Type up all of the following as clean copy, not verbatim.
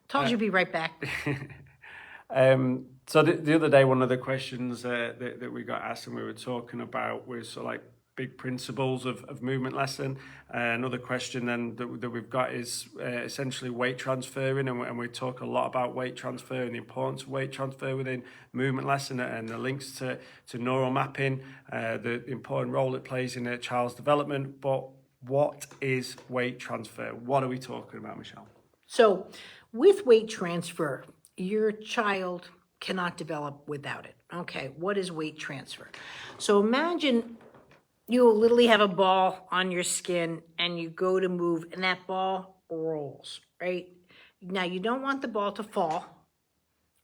Told you to be right back. So the other day, one of the questions that we got asked and we were talking about was sort of like big principles of movement lesson. Another question then that we've got is essentially weight transferring, and we talk a lot about weight transfer and the importance of weight transfer within movement lesson and the links to neural mapping, the important role it plays in a child's development. But what is weight transfer? What are we talking about, Michelle? So, with weight transfer, your child cannot develop without it. Okay, what is weight transfer? So, imagine you literally have a ball on your skin and you go to move, and that ball rolls, right? Now, you don't want the ball to fall,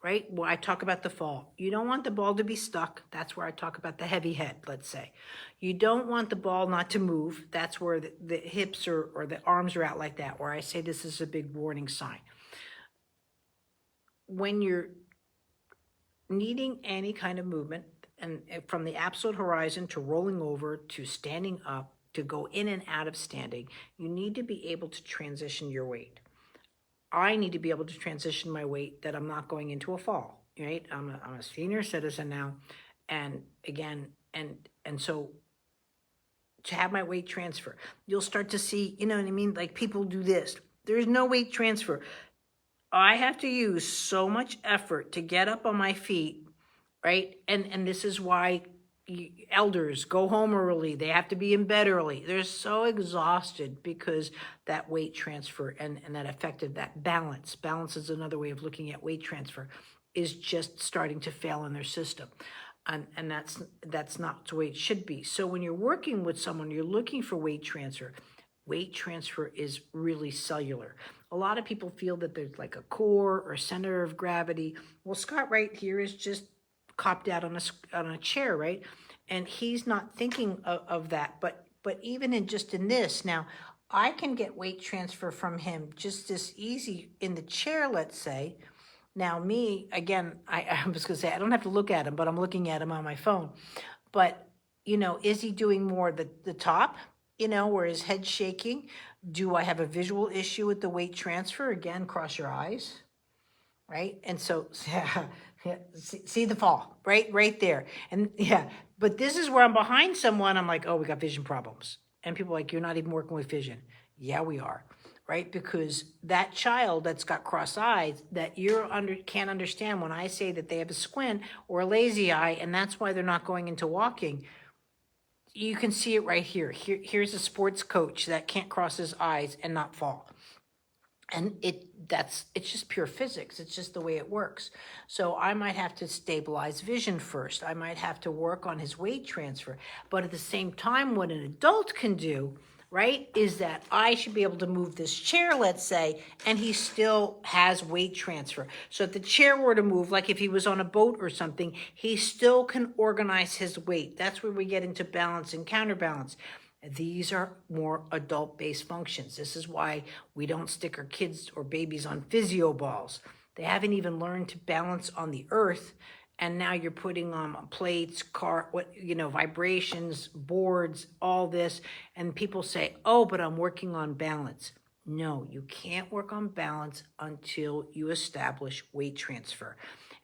right? Well, I talk about the fall. You don't want the ball to be stuck. That's where I talk about the heavy head, let's say. You don't want the ball not to move. That's where the hips or the arms are out like that, where I say this is a big warning sign. When you're needing any kind of movement, and from the absolute horizon to rolling over to standing up to go in and out of standing, you need to be able to transition your weight. I need to be able to transition my weight that I'm not going into a fall, right? I'm a senior citizen now. And again, and so to have my weight transfer, you'll start to see, you know what I mean? Like people do this. There's no weight transfer. I have to use so much effort to get up on my feet, right? And this is why elders go home early. They have to be in bed early. They're so exhausted because that weight transfer and that affected that balance. Balance is another way of looking at weight transfer, is just starting to fail in their system. And that's not the way it should be. So when you're working with someone, you're looking for weight transfer. Weight transfer is really cellular. A lot of people feel that there's like a core or center of gravity. Well, Scott right here is just copped out on a chair, right? And he's not thinking of that. But even in this now, I can get weight transfer from him just as easy in the chair, let's say. Now me, again, I was gonna say, I don't have to look at him, but I'm looking at him on my phone. But, is he doing more the top, where his head's shaking? Do I have a visual issue with the weight transfer? Again, cross your eyes, right? And so, yeah, see the fall, right there. And yeah, but this is where I'm behind someone. I'm like, oh, we got vision problems. And people are like, you're not even working with vision. Yeah, we are, right? Because that child that's got cross eyes that can't understand when I say that they have a squint or a lazy eye, and that's why they're not going into walking. You can see it right here. Here's a sports coach that can't cross his eyes and not fall. And it's just pure physics. It's just the way it works. So I might have to stabilize vision first. I might have to work on his weight transfer. But at the same time, what an adult can do, right, is that I should be able to move this chair, let's say, and he still has weight transfer. So if the chair were to move, like if he was on a boat or something, he still can organize his weight. That's where we get into balance and counterbalance. These are more adult-based functions. This is why we don't stick our kids or babies on physio balls. They haven't even learned to balance on the earth, and now you're putting on plates, vibrations, boards, all this, and people say, oh, but I'm working on balance. No, you can't work on balance until you establish weight transfer.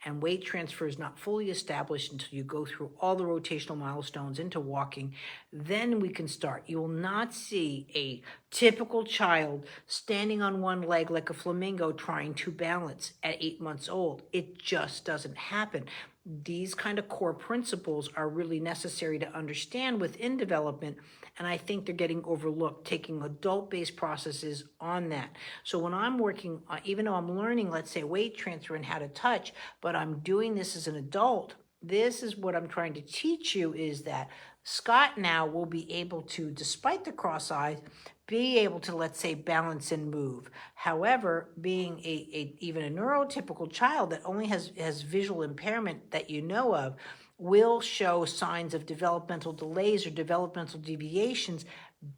And weight transfer is not fully established until you go through all the rotational milestones into walking. Then we can start. You will not see a typical child standing on one leg like a flamingo trying to balance at 8 months old. It just doesn't happen. These kind of core principles are really necessary to understand within development, and I think they're getting overlooked, taking adult-based processes on that. So when I'm working, even though I'm learning, let's say, weight transfer and how to touch, but I'm doing this as an adult, this is what I'm trying to teach you, is that Scott now will be able to, despite the cross eyes, be able to, let's say, balance and move. However, being even a neurotypical child that only has visual impairment that you know of, will show signs of developmental delays or developmental deviations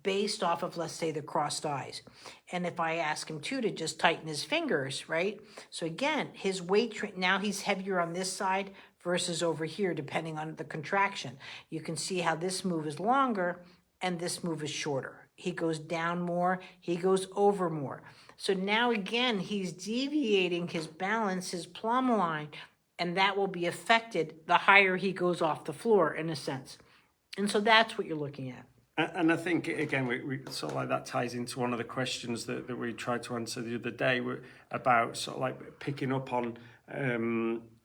based off of, let's say, the crossed eyes. And if I ask him to just tighten his fingers, right? So again, his weight, now he's heavier on this side versus over here, depending on the contraction. You can see how this move is longer and this move is shorter. He goes down more, he goes over more. So now again, he's deviating his balance, his plumb line, and that will be affected the higher he goes off the floor, in a sense. And so that's what you're looking at. And I think, again, we sort of like that ties into one of the questions that we tried to answer the other day about sort of like picking up on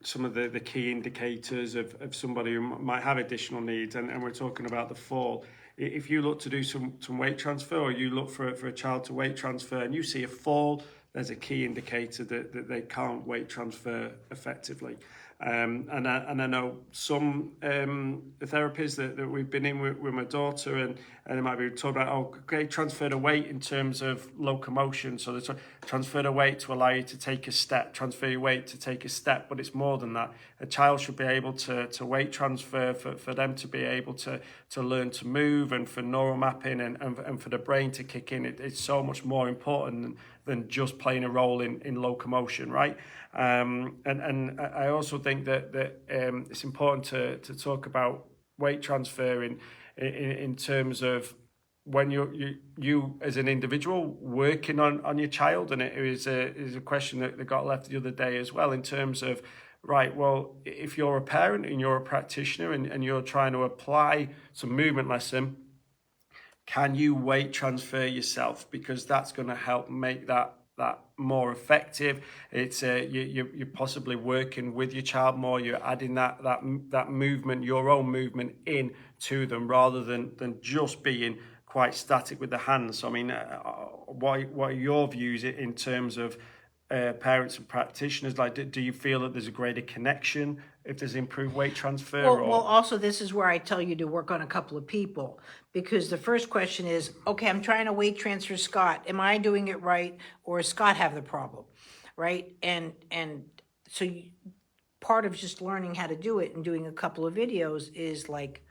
some of the key indicators of somebody who might have additional needs. And we're talking about the fall. If you look to do some weight transfer, or you look for a child to weight transfer and you see a fall, there's a key indicator that they can't weight transfer effectively. And I know some therapies that we've been in with my daughter, and they might be talking about, okay, transfer the weight in terms of locomotion. So they transfer the weight to allow you to take a step, transfer your weight to take a step, but it's more than that. A child should be able to weight transfer for them to be able to learn to move, and for neural mapping and for the brain to kick in. It's so much more important than just playing a role in locomotion, right? And I also think that it's important to talk about weight transfer in terms of when you as an individual working on your child. And it is a question that got left the other day as well, in terms of, right, well, if you're a parent and you're a practitioner and you're trying to apply some movement lesson, can you weight transfer yourself? Because that's going to help make that more effective. It's you're possibly working with your child more. You're adding that movement, your own movement, in to them, rather than just being quite static with the hands. So, I mean, what are your views in terms of parents and practitioners? Like, do you feel that there's a greater connection if there's improved weight transfer? Well, also, this is where I tell you to work on a couple of people, because the first question is, okay, I'm trying to weight transfer Scott. Am I doing it right, or does Scott have the problem, right? And so part of just learning how to do it and doing a couple of videos is like,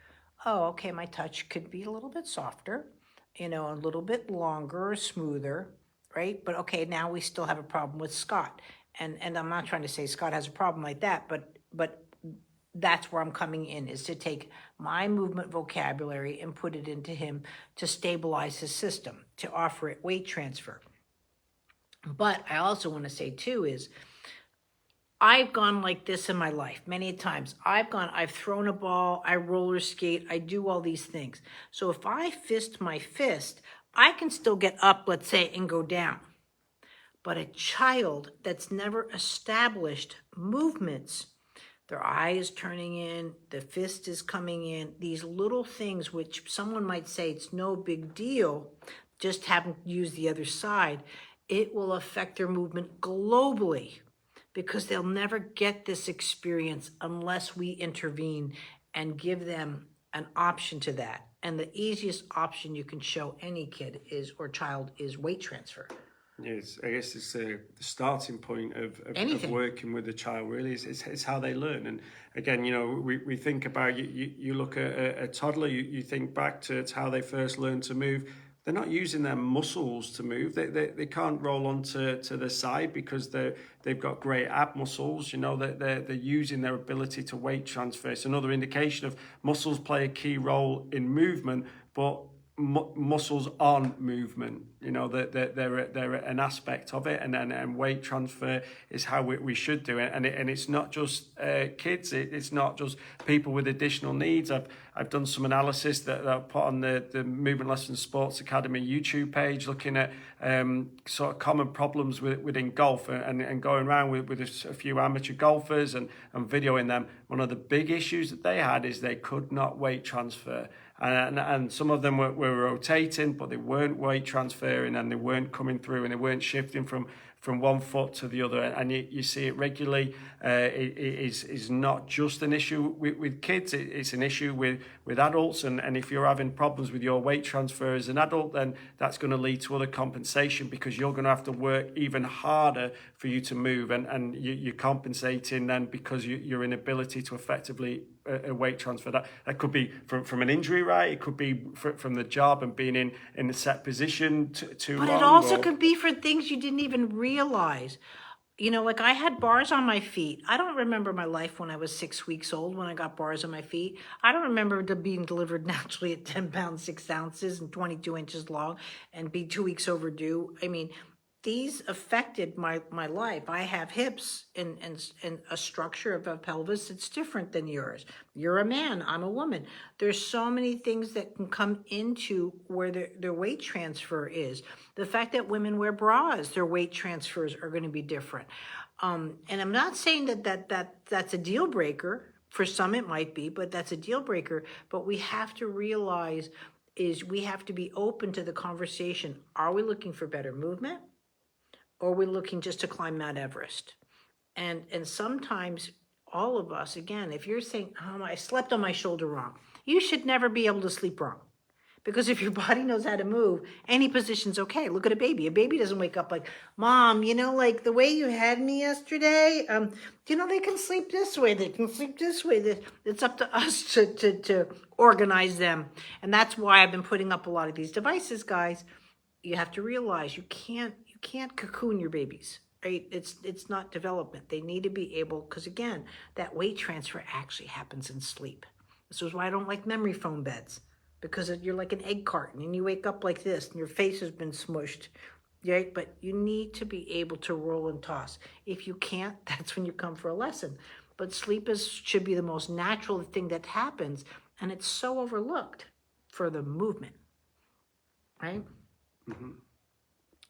oh, okay, my touch could be a little bit softer, a little bit longer, smoother, right? But okay, now we still have a problem with Scott. And I'm not trying to say Scott has a problem like that, but that's where I'm coming in, is to take my movement vocabulary and put it into him to stabilize his system, to offer it weight transfer. But I also want to say too is, I've gone like this in my life many times. I've thrown a ball, I roller skate, I do all these things. So if I fist my fist, I can still get up, let's say, and go down. But a child that's never established movements, their eye is turning in, the fist is coming in, these little things which someone might say it's no big deal, just haven't used the other side, it will affect their movement globally, because they'll never get this experience unless we intervene and give them an option to that. And the easiest option you can show any kid or child is weight transfer. Yes, I guess it's the starting point of working with the child, really. It's how they learn. And again, we think about, you look at a toddler, you think back to how they first learned to move. They're not using their muscles to move. They can't roll onto the side because they've got great ab muscles. They're using their ability to weight transfer. It's another indication of muscles play a key role in movement, but muscles aren't movement. They're an aspect of it, and weight transfer is how we should do it. And it's not just kids. It's not just people with additional needs. I've done some analysis that I've put on the Movement Lessons Sports Academy YouTube page, looking at sort of common problems within golf, and going around with a few amateur golfers and videoing them. One of the big issues that they had is they could not weight transfer. And some of them were rotating, but they weren't weight transferring, and they weren't coming through, and they weren't shifting from one foot to the other. And you see it regularly. It is not just an issue with kids, it's an issue with adults. And if you're having problems with your weight transfer as an adult, then that's going to lead to other compensation, because you're going to have to work even harder for you to move. And you're compensating then because your inability to effectively a weight transfer. That could be from an injury, right? It could be from the job and being in a set position too long. But it also could be for things you didn't even realize. Like I had bars on my feet. I don't remember my life when I was 6 weeks old when I got bars on my feet. I don't remember being delivered naturally at 10 pounds, 6 ounces and 22 inches long and be 2 weeks overdue. I mean, these affected my life. I have hips and a structure of a pelvis that's different than yours. You're a man, I'm a woman. There's so many things that can come into where their weight transfer is. The fact that women wear bras, their weight transfers are going to be different. And I'm not saying that's a deal breaker. For some it might be, but that's a deal breaker. But we have to realize is we have to be open to the conversation. Are we looking for better movement? Or are we looking just to climb Mount Everest? And sometimes all of us, again, if you're saying, oh, I slept on my shoulder wrong, you should never be able to sleep wrong. Because if your body knows how to move, any position's okay. Look at a baby. A baby doesn't wake up like, Mom, like the way you had me yesterday, they can sleep this way. They can sleep this way. It's up to us to organize them. And that's why I've been putting up a lot of these devices, guys. You have to realize you can't cocoon your babies, right? It's not development. They need to be able, because again, that weight transfer actually happens in sleep. This is why I don't like memory foam beds, because you're like an egg carton and you wake up like this and your face has been smushed, right? But you need to be able to roll and toss. If you can't, that's when you come for a lesson. But sleep should be the most natural thing that happens, and it's so overlooked for the movement, right? Mm-hmm.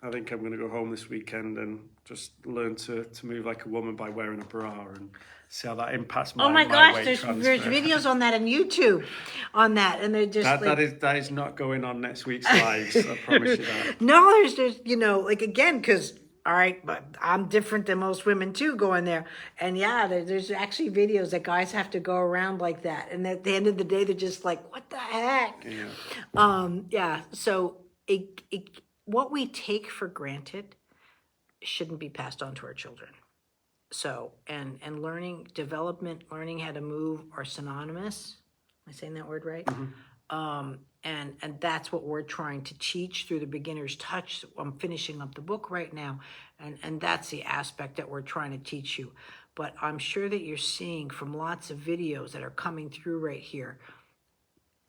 I think I'm going to go home this weekend and just learn to move like a woman by wearing a bra and see how that impacts my Oh my my gosh, weight there's transfer. videos on that on YouTube on that, and they're just That is not going on next week's lives. I promise you that. No, there's again, because all right, but I'm different than most women too going there. And yeah, there's actually videos that guys have to go around like that. And at the end of the day, they're just like, what the heck? Yeah. So what we take for granted shouldn't be passed on to our children. So, and learning how to move are synonymous. Am I saying that word right? Mm-hmm. And that's what we're trying to teach through the beginner's touch. I'm finishing up the book right now, and that's the aspect that we're trying to teach you. But I'm sure that you're seeing from lots of videos that are coming through right here.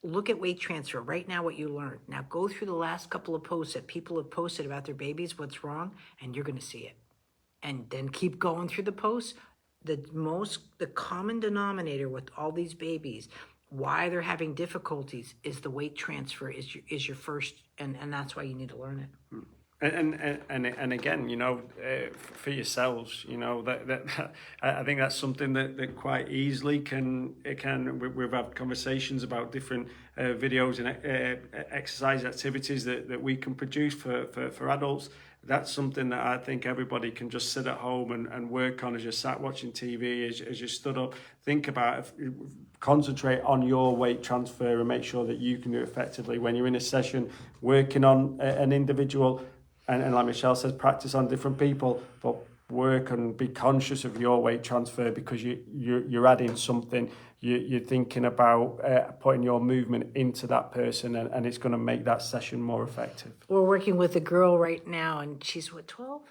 Look at weight transfer right now, what you learned. Now go through the last couple of posts that people have posted about their babies, what's wrong, and you're going to see it. And then keep going through the posts. The common denominator with all these babies, why they're having difficulties, is the weight transfer is your first, and that's why you need to learn it. And again, for yourselves, that I think that's something that quite easily we've had conversations about different videos and exercise activities that we can produce for adults. That's something that I think everybody can just sit at home and work on as you're sat watching TV, as you stood up. Think about it, concentrate on your weight transfer and make sure that you can do it effectively. When you're in a session working on an individual, and like Michelle says, practice on different people, but work and be conscious of your weight transfer, because you're adding something. You're thinking about putting your movement into that person, and it's going to make that session more effective. We're working with a girl right now, and she's 12?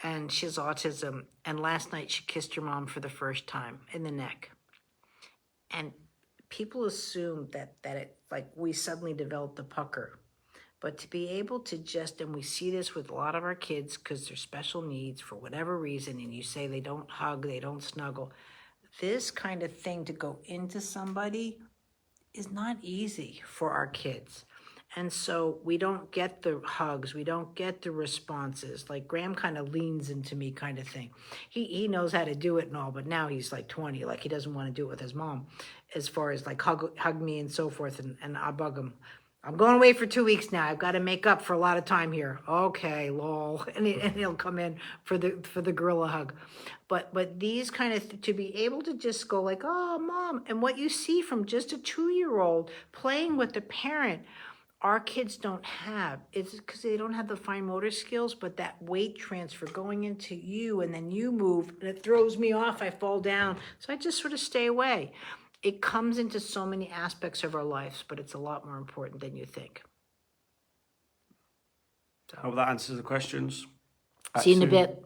And she has autism. And last night she kissed her mom for the first time in the neck. And people assume that it, like, we suddenly developed a pucker. But to be able to and we see this with a lot of our kids because they're special needs for whatever reason, and you say they don't hug, they don't snuggle. This kind of thing to go into somebody is not easy for our kids. And so we don't get the hugs, we don't get the responses. Like Graham kind of leans into me kind of thing. He knows how to do it and all, but now he's like 20, like he doesn't want to do it with his mom as far as like hug me and so forth, and I bug him. I'm going away for 2 weeks now. I've got to make up for a lot of time here. Okay, lol. And he'll come in for the gorilla hug. But these kind of, to be able to just go like, oh, mom, and what you see from just a 2-year-old playing with the parent, our kids don't have. It's because they don't have the fine motor skills, but that weight transfer going into you, and then you move, and it throws me off. I fall down. So I just sort of stay away. It comes into so many aspects of our lives, but it's a lot more important than you think. So. Hope that answers the questions. See you in a bit.